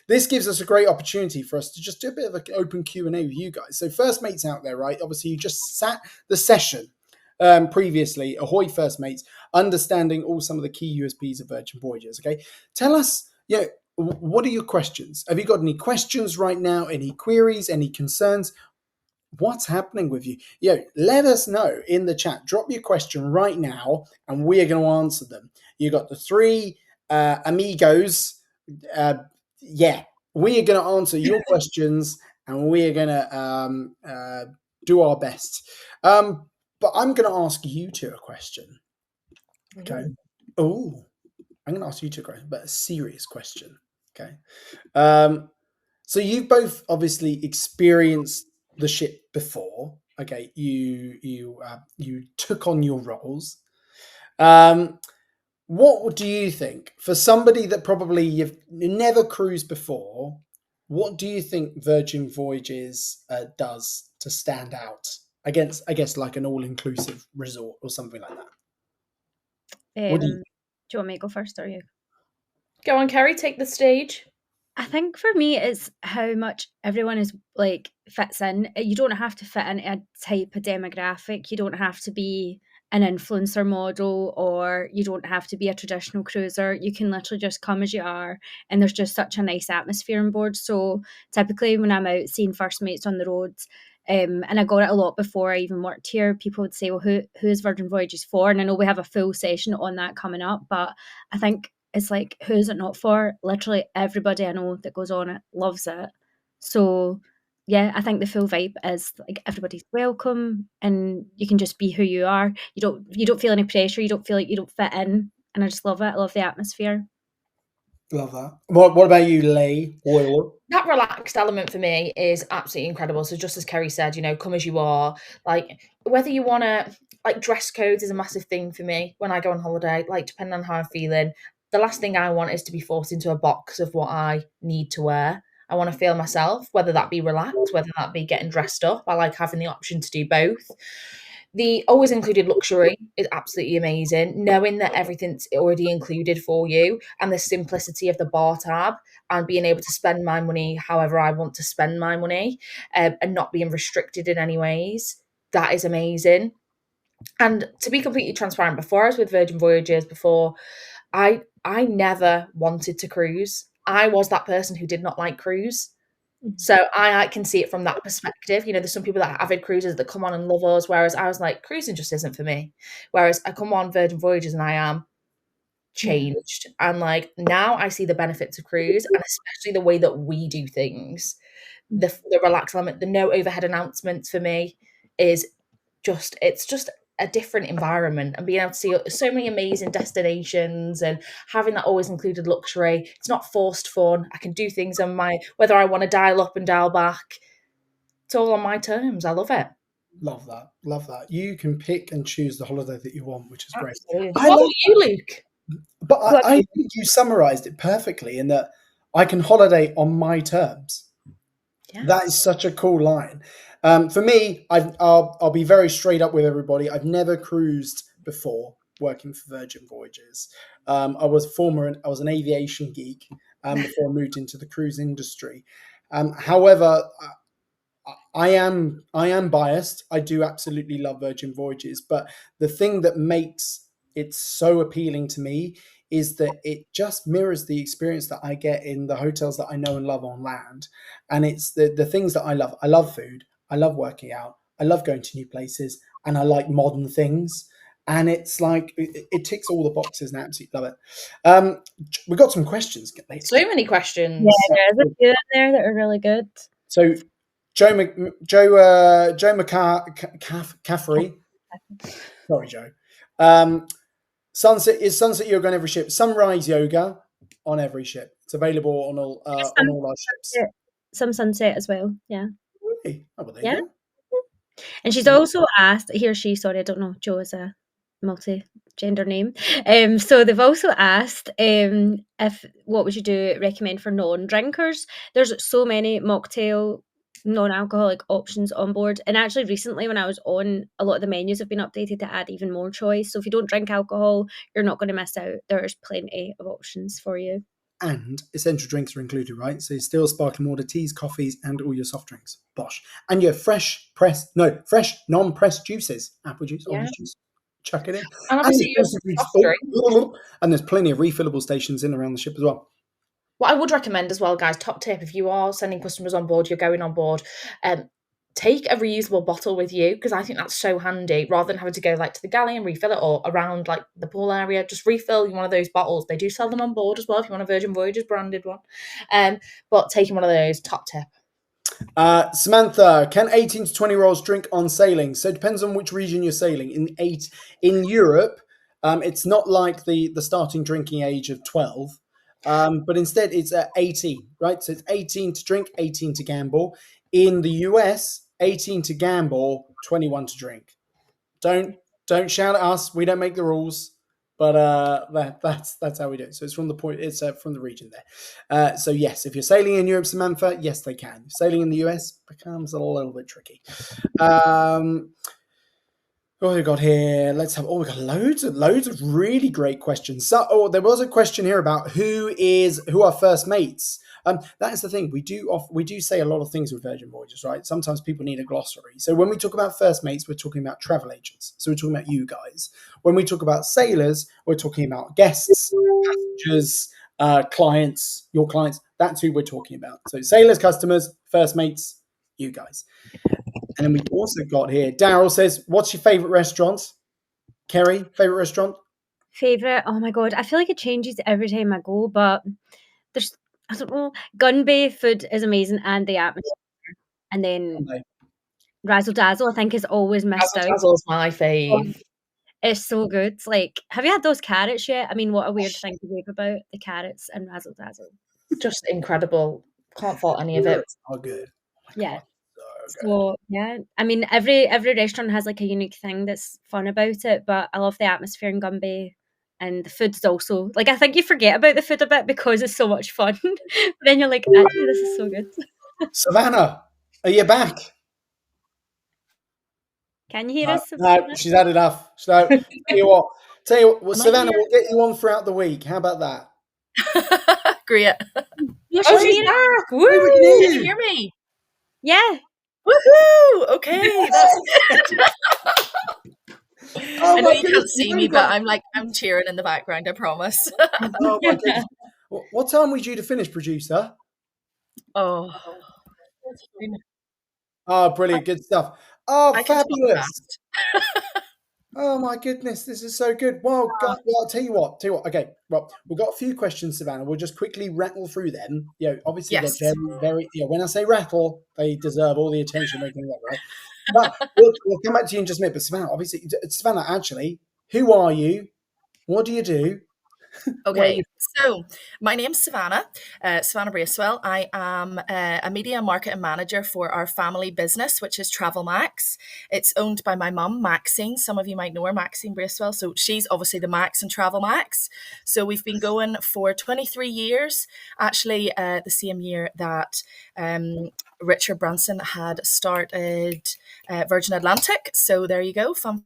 this gives us a great opportunity for us to just do a bit of an open Q&A with you guys. So first mates out there, right? Obviously, you just sat the session previously, Ahoy First Mates, understanding all some of the key USPs of Virgin Voyages. Okay, tell us, what are your questions? Have you got any questions right now? Any queries? Any concerns? What's happening with you? Let us know in the chat. Drop your question right now, and we are going to answer them. You got the three amigos. We are going to answer your questions, and we are going to do our best. But I'm going to ask you two a question. Okay. Oh, I'm going to ask you two a question, but a serious question. Okay. So you've both obviously experienced the ship before. Okay. You took on your roles. What do you think for somebody that probably you've never cruised before? What do you think Virgin Voyages does to stand out against, I guess, like an all-inclusive resort or something like that? Do you want me to go first or you? Go on, Kerry, take the stage. I think for me, it's how much everyone is like fits in. You don't have to fit into a type of demographic. You don't have to be an influencer model, or you don't have to be a traditional cruiser. You can literally just come as you are, and there's just such a nice atmosphere on board. So typically when I'm out seeing first mates on the roads, and I got it a lot before I even worked here, people would say, well, who is Virgin Voyages for? And I know we have a full session on that coming up, but I think it's like, who is it not for? Literally everybody I know that goes on it loves it. So yeah, I think the full vibe is like everybody's welcome, and you can just be who you are. You don't feel any pressure. You don't feel like you don't fit in, and I just love it. I love the atmosphere. Love that. What about you, Leigh? That relaxed element for me is absolutely incredible. So just as Kerry said, come as you are. Like whether you want to, like dress codes is a massive thing for me when I go on holiday. Like depending on how I'm feeling, the last thing I want is to be forced into a box of what I need to wear. I want to feel myself, whether that be relaxed, whether that be getting dressed up. I like having the option to do both. The always included luxury is absolutely amazing. Knowing that everything's already included for you, and the simplicity of the bar tab, and being able to spend my money however I want to spend my money, and not being restricted in any ways. That is amazing. And to be completely transparent, before I was with Virgin Voyages, I never wanted to cruise. I was that person who did not like cruise. So I can see it from that perspective. There's some people that are avid cruisers that come on and love us, whereas I was like, cruising just isn't for me. Whereas I come on Virgin Voyages and I am changed. And like now I see the benefits of cruise, and especially the way that we do things. The relaxed element, the no overhead announcements for me is it's just a different environment, and being able to see so many amazing destinations and having that always included luxury. It's not forced fun. I can do things on whether I want to dial up and dial back. It's all on my terms. I love it. Love that. You can pick and choose the holiday that you want, which is great. What about you, Luke? But I think you summarized it perfectly in that I can holiday on my terms. Yeah. That is such a cool line. For me, I'll be very straight up with everybody. I've never cruised before working for Virgin Voyages. I was an aviation geek before I moved into the cruise industry. However, I am biased. I do absolutely love Virgin Voyages, but the thing that makes it so appealing to me is that it just mirrors the experience that I get in the hotels that I know and love on land. And it's the things that I love. I love food. I love working out. I love going to new places, and I like modern things. And it's like, it ticks all the boxes, and I absolutely love it. We've got some questions. So many questions. Yeah, there's a few in there that are really good. So Joe McCaffrey. Sorry, Joe. Sunset yoga on every ship. Sunrise yoga on every ship. It's available on all our ships. Some sunset as well. Yeah. Really? Oh, well, there you go. And she's also asked, he or she, sorry, I don't know, Joe is a multi-gender name. So they've also asked if what would you recommend for non-drinkers? There's so many mocktail, non-alcoholic options on board. And actually recently when I was on, a lot of the menus have been updated to add even more choice. So if you don't drink alcohol, you're not going to miss out. There's plenty of options for you. and essential drinks are included, right? So still sparkling water, teas, coffees, and all your soft drinks. Bosh. And your fresh non-pressed juices, apple juice, orange juice. Chuck it in. And obviously, your soft drink. And there's plenty of refillable stations in around the ship as well. What I would recommend as well, guys, top tip, if you are sending customers on board, you're going on board, take a reusable bottle with you, because I think that's so handy. Rather than having to go like to the galley and refill it, or around like the pool area, just refill one of those bottles. They do sell them on board as well if you want a Virgin Voyages branded one. But taking one of those, top tip. Samantha, can 18 to 20-year-olds drink on sailing? So it depends on which region you're sailing. In Europe, it's not like the starting drinking age of 12, but instead it's 18, right? So it's 18 to drink, 18 to gamble. In the US, 18 to gamble, 21 to drink. Don't shout at us. We don't make the rules. But that's how we do it. So it's from the point. It's from the region there. So yes, if you're sailing in Europe, Samantha, yes, they can. Sailing in the US becomes a little bit tricky. What have we got here? Let's have. Oh, we got loads of really great questions. So, there was a question here about who are first mates. That is the thing. We do say a lot of things with Virgin Voyages, right? Sometimes people need a glossary. So when we talk about first mates, we're talking about travel agents. So we're talking about you guys. When we talk about sailors, we're talking about guests, passengers, clients, your clients. That's who we're talking about. So sailors, customers, first mates, you guys. And then we also got here, Daryl says, what's your favourite restaurant? Kerry, favourite restaurant? Favourite? Oh my God. I feel like it changes every time I go, but there's, I don't know, Gun Bay food is amazing, and the atmosphere. And then Razzle Dazzle, I think, is always missed out. Razzle Dazzle's my fave. It's so good. Like, have you had those carrots yet? I mean, what a weird thing to rave about, the carrots and Razzle Dazzle. Just incredible. Can't fault any of it. Oh, good. Oh yeah. So yeah, I mean, every restaurant has like a unique thing that's fun about it, but I love the atmosphere in Gun Bay, and the food's also like, I think you forget about the food a bit because it's so much fun. But then you're like, actually, this is so good. Savannah, are you back? Can you hear us? No, she's had enough. So tell you what, Savannah, we'll get you on throughout the week. How about that? Great. No, she's back. Woo! Can you hear me? Yeah. Woohoo! Okay, that's I know you can't see me, but I'm cheering in the background, I promise. Oh my goodness. What time were you due to finish, producer? Oh, brilliant, good stuff. Oh, fabulous. Oh my goodness, this is so good. Well, God, I'll tell you what. Okay, well, we've got a few questions, Savannah. We'll just quickly rattle through them. Obviously they're very, very. When I say rattle, they deserve all the attention we can get, right? But we'll come back to you in just a minute. But Savannah, actually, who are you? What do you do? Okay, so my name's Savannah, Savannah Bracewell. I am a media marketing manager for our family business, which is Travel Max. It's owned by my mum, Maxine. Some of you might know her, Maxine Bracewell. So she's obviously the Max in Travel Max. So we've been going for 23 years, actually the same year that Richard Branson had started Virgin Atlantic. So there you go, fun.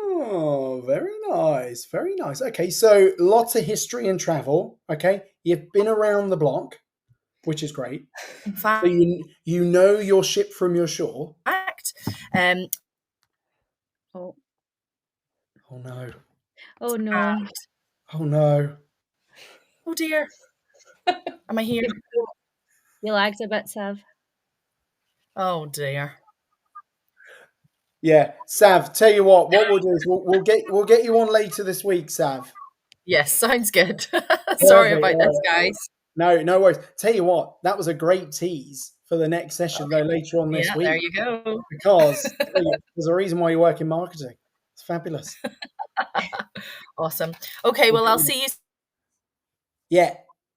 Oh, very nice. Very nice. Okay, so lots of history and travel. Okay, you've been around the block, which is great. So you know your ship from your shore. Fact. Oh no. Oh no. Oh no. Oh dear. Am I here? You lagged a bit, Sav. Oh dear. Yeah, Sav. Tell you what we'll do is we'll get you on later this week, Sav. Yes, sounds good. Sorry about this, guys. No worries. Tell you what, that was a great tease for the next session though later on this week. There you go. Because there's a reason why you work in marketing. It's fabulous. Awesome. Okay, well I'll see you.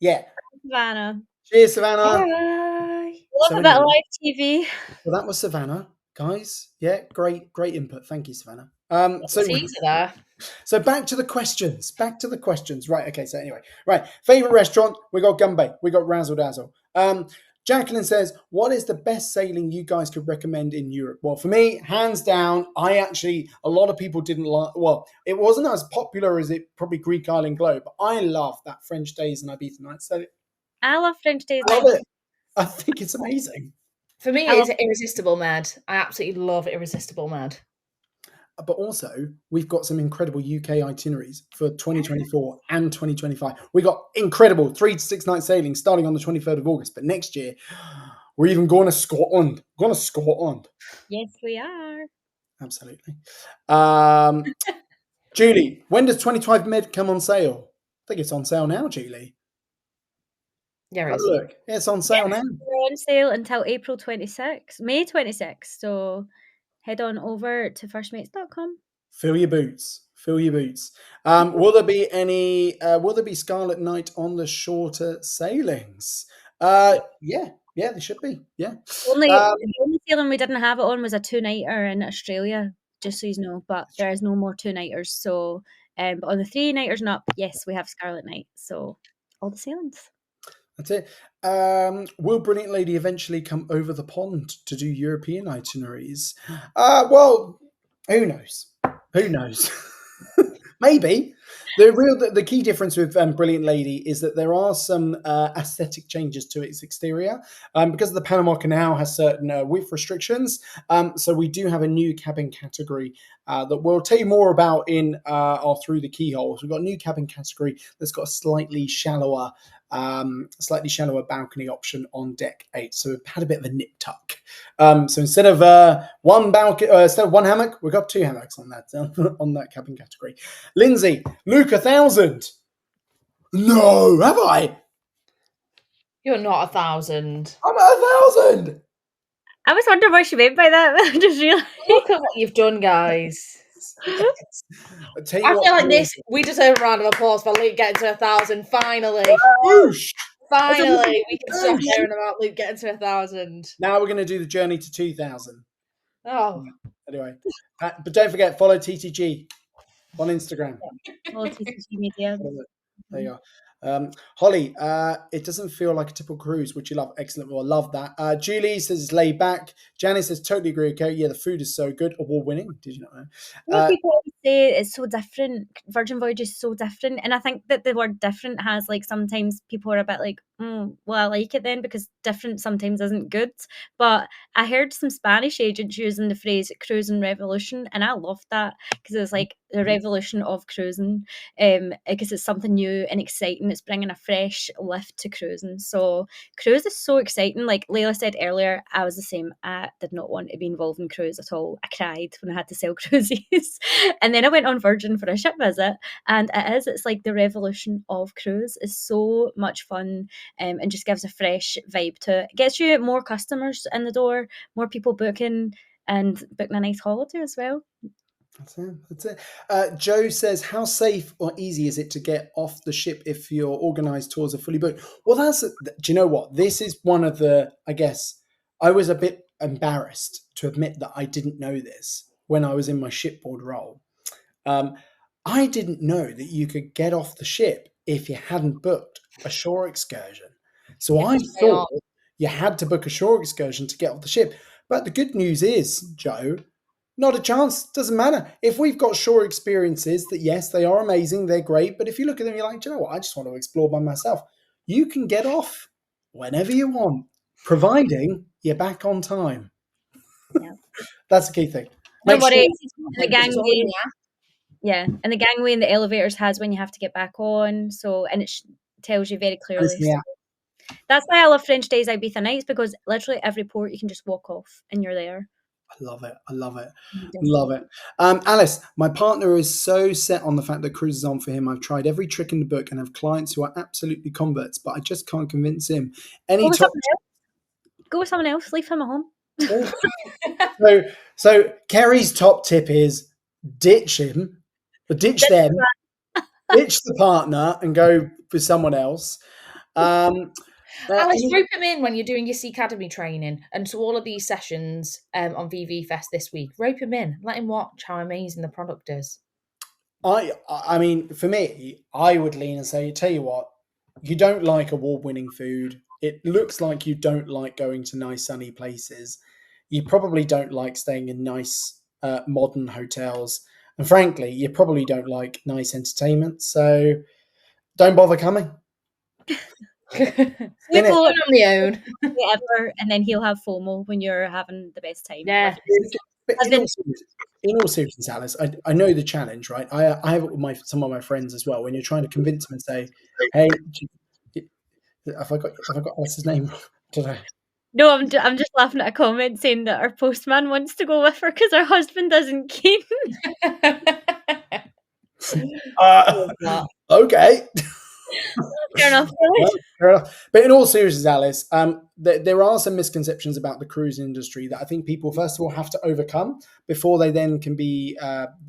Yeah. Savannah. Cheers, Savannah. Bye. Love a bit of live TV. Well, that was Savannah, guys. Yeah, great input. Thank you, Savannah. So back to the questions. Right. Okay. So anyway, right. Favorite restaurant? We got Gun Bay. We got Razzle Dazzle. Jacqueline says, what is the best sailing you guys could recommend in Europe? Well, for me, hands down, a lot of people didn't like, well, it wasn't as popular as it probably Greek Island Globe, but I love that French Days and Ibiza Nights. So I love French Days. I love it. I think it's amazing. For me, I it's love- Irresistible Mad. I absolutely love Irresistible Mad. But also, we've got some incredible UK itineraries for 2024 and 2025. We got incredible 3 to 6 night sailing starting on the 23rd of August. But next year, we're even going to Scotland. Going to Scotland. Yes, we are. Absolutely. Julie, when does 25 Med come on sale? I think it's on sale now, Julie. Yeah, it Have a is. look. It's on sale now. We're on sale until April 26th, May 26th. So head on over to firstmates.com. Fill your boots. Fill your boots. Will there be any? Will there be Scarlet Night on the shorter sailings? Yeah, there should be. Yeah. The only sailing we didn't have it on was a 2-nighter in Australia, just so you know. But there is no more 2-nighters. So, but on the 3-nighters and up, yes, we have Scarlet Night. So all the sailings. That's it. Will Brilliant Lady eventually come over the pond to do European itineraries? Well, who knows? Who knows? Maybe. The key difference with Brilliant Lady is that there are some aesthetic changes to its exterior because the Panama Canal has certain width restrictions. So we do have a new cabin category that we'll tell you more about in our Through the Keyholes. We've got a new cabin category that's got a slightly shallower balcony option on deck 8. So we've had a bit of a nip tuck. So instead of one hammock, we've got 2 hammocks on that cabin category. Lindsay, Luke 1000. No, have I? You're not 1,000. I'm at 1,000. I was wondering what she meant by that. Just realized. Look at what you've done, guys. I feel like this. We deserve a round of applause for Luke getting to 1,000. Finally, Whoosh. finally, we can stop hearing about Luke getting to 1,000. Now we're going to do the journey to 2,000. Oh, Anyway, but don't forget, follow TTG on Instagram. All TTG media. There you are. Holly, it doesn't feel like a typical cruise, which you love. Excellent. Well, I love that. Julie says it's laid back. Janice says totally agree. Okay, yeah, the food is so good. Award winning. Did you not know? People always say it's so different. Virgin Voyages is so different, and I think that the word different has like sometimes people are a bit like, well, I like it then because different sometimes isn't good. But I heard some Spanish agents using the phrase cruising revolution, and I loved that because it's like the revolution of cruising, because it's something new and exciting. It's bringing a fresh lift to cruising. So cruise is so exciting. Like Layla said earlier, I was the same. I did not want to be involved in cruise at all. I cried when I had to sail cruises. And then I went on Virgin for a ship visit, and it's like the revolution of cruise. Is so much fun, and just gives a fresh vibe to it. Gets you more customers in the door, more people booking, and booking a nice holiday as well. That's it. Joe says, how safe or easy is it to get off the ship if your organised tours are fully booked? Well, do you know what? This is one of the, I guess, I was a bit embarrassed to admit that I didn't know this when I was in my shipboard role. I didn't know that you could get off the ship if you hadn't booked a shore excursion. So I thought you had to book a shore excursion to get off the ship. But the good news is, Joe, not a chance. Doesn't matter. If we've got shore experiences that, yes, they are amazing, they're great. But if you look at them, you're like, do you know what? I just want to explore by myself. You can get off whenever you want, providing you're back on time. Yeah. That's the key thing. Don't worry, the It's all in gangway. the app. Yeah, and the gangway and the elevators has when you have to get back on. So, and it tells you very clearly. Yeah. So that's why I love French Days Ibiza Nights, because literally every port you can just walk off and you're there. I love it. I love it. Love it. Alice, my partner is so set on the fact that cruise is on for him. I've tried every trick in the book and have clients who are absolutely converts, but I just can't convince him. Go with someone else. Leave him at home. So Kerry's top tip is ditch him, or ditch them, ditch the partner and go for someone else. Alice, rope him in when you're doing your Sea Academy training and to all of these sessions on VV Fest this week. Rope him in. Let him watch how amazing the product is. I mean, for me, I would lean and say, tell you what, you don't like award-winning food, it looks like you don't like going to nice sunny places. You probably don't like staying in nice modern hotels. And frankly, you probably don't like nice entertainment. So don't bother coming. We In it. will On my own. ever, and then he'll have FOMO when you're having the best time. Yeah. But I've been in all seriousness, Alice, I know the challenge, right? I have it with some of my friends as well. When you're trying to convince them and say, "Hey, have I got Alice's name wrong? Did I?" no, I'm just laughing at a comment saying that our postman wants to go with her because her husband doesn't keen. Okay. Fair enough, really. Well, fair enough. But in all seriousness, Alice, there are some misconceptions about the cruise industry that I think people, first of all, have to overcome before they then can be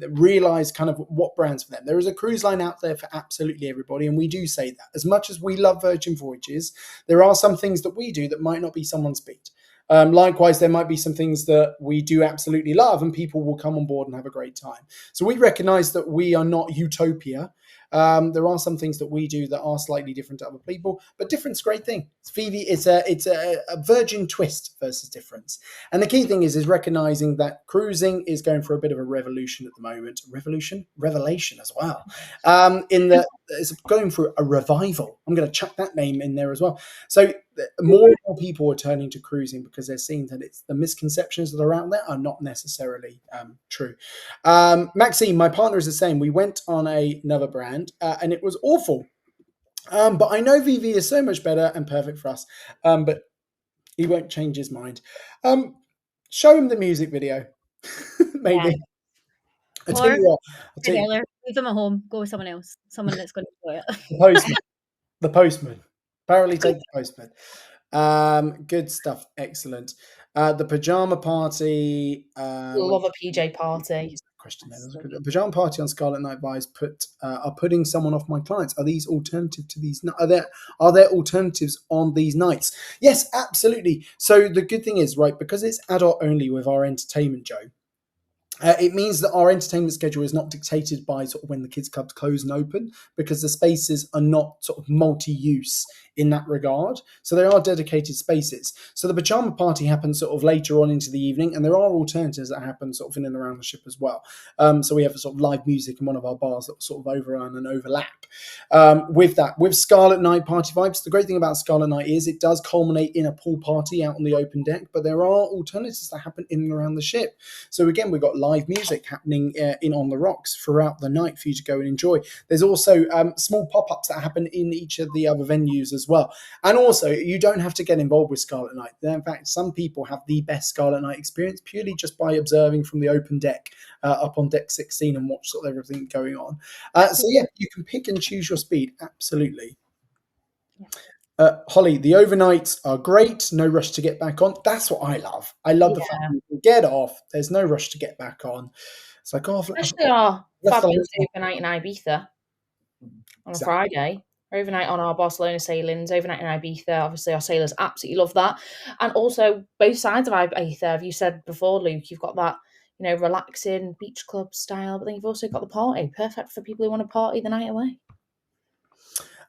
realize kind of what brands for them. There is a cruise line out there for absolutely everybody, and we do say that. As much as we love Virgin Voyages, there are some things that we do that might not be someone's speed. Likewise, there might be some things that we do absolutely love, and people will come on board and have a great time. So we recognize that we are not utopia. There are some things that we do that are slightly different to other people, but different's a great thing. It's a Virgin twist versus difference. And the key thing is recognizing that cruising is going for a bit of a revolution at the moment. Revelation as well. In that it's going through a revival. I'm going to chuck that name in there as well. So more and more people are turning to cruising because they're seeing that it's the misconceptions that are out there are not necessarily true. Maxine, my partner, is the same. We went on another brand and it was awful. But I know VV is so much better and perfect for us. But he won't change his mind. Show him the music video, maybe. Yeah. I tell you what. Leave them at home. Go with someone else. Someone that's going to enjoy it. The postman. Apparently, take the postman. Good stuff. Excellent. The pajama party. Love a PJ party. Question there. A pajama party on Scarlet Night Vibes are putting someone off my clients. Are these alternative to these? Are there alternatives on these nights? Yes, absolutely. So the good thing is, right, because it's adult only with our entertainment, Joe. It means that our entertainment schedule is not dictated by sort of when the kids' clubs close and open, because the spaces are not sort of multi-use in that regard. So there are dedicated spaces. So the pajama party happens sort of later on into the evening, and there are alternatives that happen sort of in and around the ship as well. So we have a sort of live music in one of our bars that sort of overrun and overlap. With Scarlet Night Party Vibes, the great thing about Scarlet Night is it does culminate in a pool party out on the open deck, but there are alternatives that happen in and around the ship. So again, we've got live music happening in on the rocks throughout the night for you to go and enjoy. There's also small pop-ups that happen in each of the other venues as well. And also, you don't have to get involved with Scarlet Night. In fact, some people have the best Scarlet Night experience purely just by observing from the open deck up on deck 16 and watch sort of everything going on. So yeah, you can pick and choose your speed. Absolutely. Holly, the overnights are great. No rush to get back on. That's what I love. I love the fact you can get off. There's no rush to get back on. It's like, especially our fabulous overnight in Ibiza on a Friday. Overnight on our Barcelona sailings, overnight in Ibiza. Obviously, our sailors absolutely love that. And also, both sides of Ibiza, have you said before, Luke, you've got that, relaxing beach club style, but then you've also got the party. Perfect for people who want to party the night away.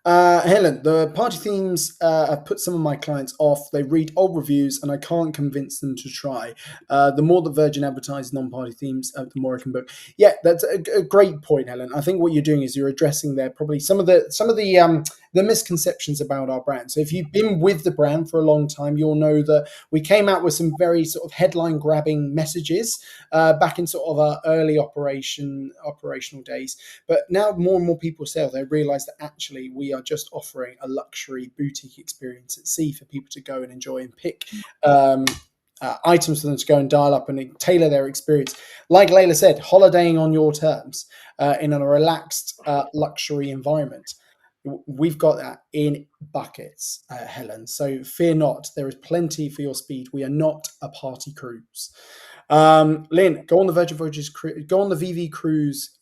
Helen, the party themes have put some of my clients off. They read old reviews and I can't convince them to try. The more that Virgin advertise non-party themes, the more I can book. Yeah, that's a great point, Helen. I think what you're doing is you're addressing there probably some of the misconceptions about our brand. So if you've been with the brand for a long time, you'll know that we came out with some very sort of headline grabbing messages back in sort of our early operational days. But now more and more people sail, they realize that actually we are just offering a luxury boutique experience at sea for people to go and enjoy and pick items for them to go and dial up and tailor their experience. Like Layla said, holidaying on your terms in a relaxed luxury environment. We've got that in buckets, Helen. So fear not. There is plenty for your speed. We are not a party cruise. Lynn, go on the Virgin Voyages cruise. Go on the VV cruise.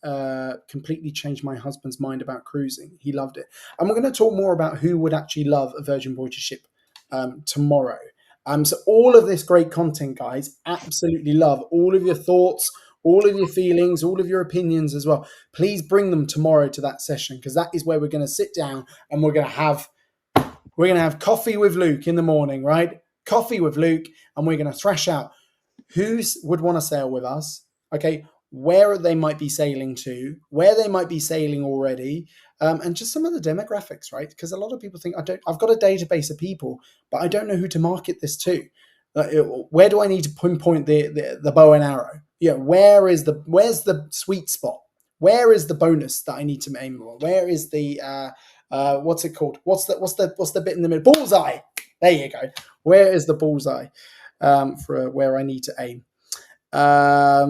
Completely changed my husband's mind about cruising. He loved it. And we're going to talk more about who would actually love a Virgin Voyages ship tomorrow. So all of this great content, guys, absolutely love all of your thoughts, all of your feelings, all of your opinions as well. Please bring them tomorrow to that session, because that is where we're going to sit down and we're going to We're going to have coffee with Luke in the morning, right? Coffee with Luke, and we're going to thrash out who would want to sail with us, okay, where they might be sailing to, where they might be sailing already, and just some of the demographics, right? Because a lot of people think, I've got a database of people, but I don't know who to market this to. Where do I need to pinpoint the bow and arrow? Yeah, where's the sweet spot? Where is the bonus that I need to aim for? Where is the what's it called? What's the bit in the middle? Bullseye. There you go. Where is the bullseye for where I need to aim? There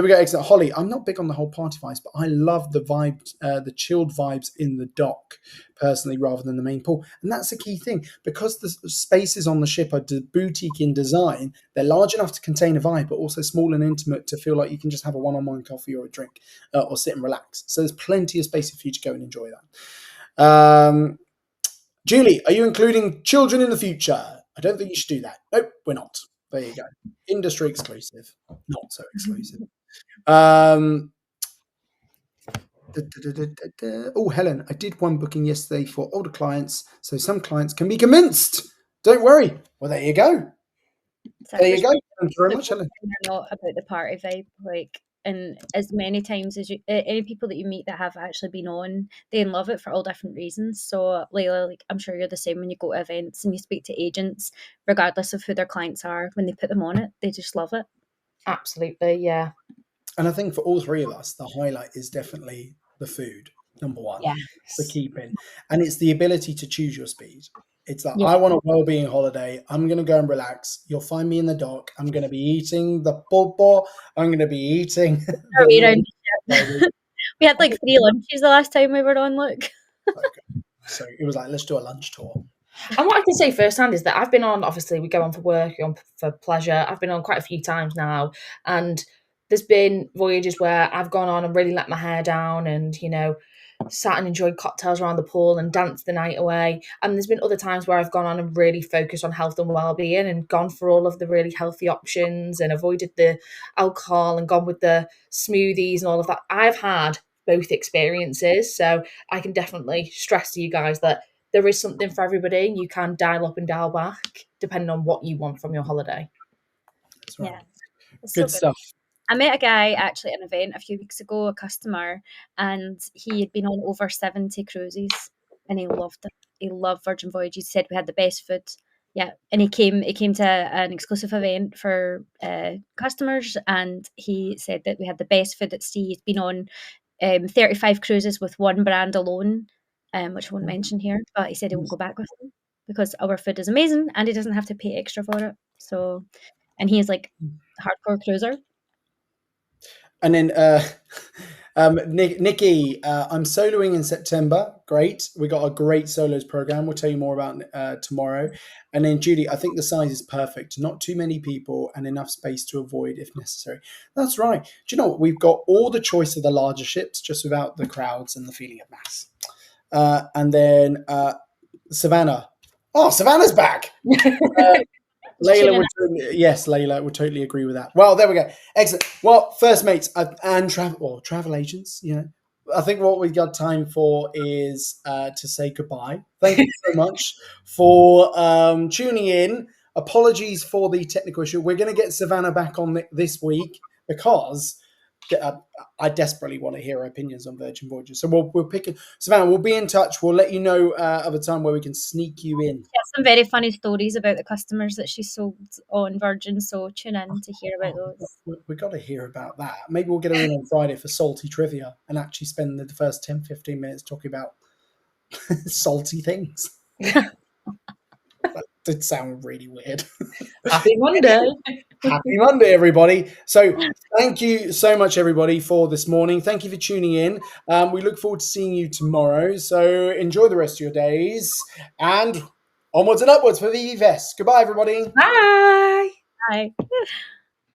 we go. Excellent. Holly, I'm not big on the whole party vibes, but I love the vibe, the chilled vibes in the dock, personally, rather than the main pool. And that's a key thing, because the spaces on the ship are boutique in design. They're large enough to contain a vibe, but also small and intimate to feel like you can just have a one-on-one coffee or a drink, or sit and relax. So there's plenty of space for you to go and enjoy that. Julie, are you including children in the future? I don't think you should do that. Nope, we're not. There you go. Industry exclusive. Not so exclusive. Oh, Helen, I did one booking yesterday for older clients, so some clients can be convinced. Don't worry. Well, there you go. There you go. Thank you very much, Helen. Not about the party vibe, like, and as many times as you, any people that you meet that have actually been on, they love it for all different reasons. So, Layla, like, I'm sure you're the same when you go to events and you speak to agents, regardless of who their clients are. When they put them on it, they just love it. Absolutely, yeah. And I think for all three of us, the highlight is definitely the food, number one, the keeping. And it's the ability to choose your speed. It's like, I want a well-being holiday. I'm going to go and relax. You'll find me in the dock. I'm going to be eating the popo. I'm going to be eating. We had like 3 lunches the last time we were on, look. So it was like, let's do a lunch tour. And what I can say firsthand is that I've been on, obviously we go on for work, on for pleasure. I've been on quite a few times now, and there's been voyages where I've gone on and really let my hair down and, you know, sat and enjoyed cocktails around the pool and danced the night away. And there's been other times where I've gone on and really focused on health and well-being and gone for all of the really healthy options and avoided the alcohol and gone with the smoothies and all of that. I've had both experiences, so I can definitely stress to you guys that there is something for everybody. You can dial up and dial back depending on what you want from your holiday. That's right. Yeah, good stuff. I met a guy actually at an event a few weeks ago, a customer, and he had been on over 70 cruises and he loved it. He loved Virgin Voyages. He said we had the best food. Yeah, and he came to an exclusive event for customers, and he said that we had the best food at sea. He's been on 35 cruises with one brand alone, which I won't mention here, but he said he won't go back with them because our food is amazing and he doesn't have to pay extra for it. So, and he's like hardcore cruiser. And then Nikki, I'm soloing in September. Great. We got a great solos program. We'll tell you more about tomorrow. And then Judy, I think the size is perfect. Not too many people and enough space to avoid if necessary. That's right. Do you know what? We've got all the choice of the larger ships, just without the crowds and the feeling of mass. And then Savannah. Oh, Savannah's back. Layla would totally agree with that. Well, there we go. Excellent. Well, first mates and travel agents, you know, I think what we've got time for is to say goodbye. Thank you so much for tuning in. Apologies for the technical issue. We're going to get Savannah back on this week because I desperately want to hear her opinions on Virgin Voyages. So we'll pick it. Savannah, we'll be in touch. We'll let you know of a time where we can sneak you in. Yeah, some very funny stories about the customers that she sold on Virgin. So tune in to hear about those. We've got to hear about that. Maybe we'll get her in on Friday for salty trivia and actually spend the first 10, 15 minutes talking about salty things. That did sound really weird. Happy Monday. Happy Monday, everybody. So thank you so much, everybody, for this morning. Thank you for tuning in. We look forward to seeing you tomorrow. So enjoy the rest of your days and onwards and upwards for the VVS. Goodbye, everybody. Bye. Bye.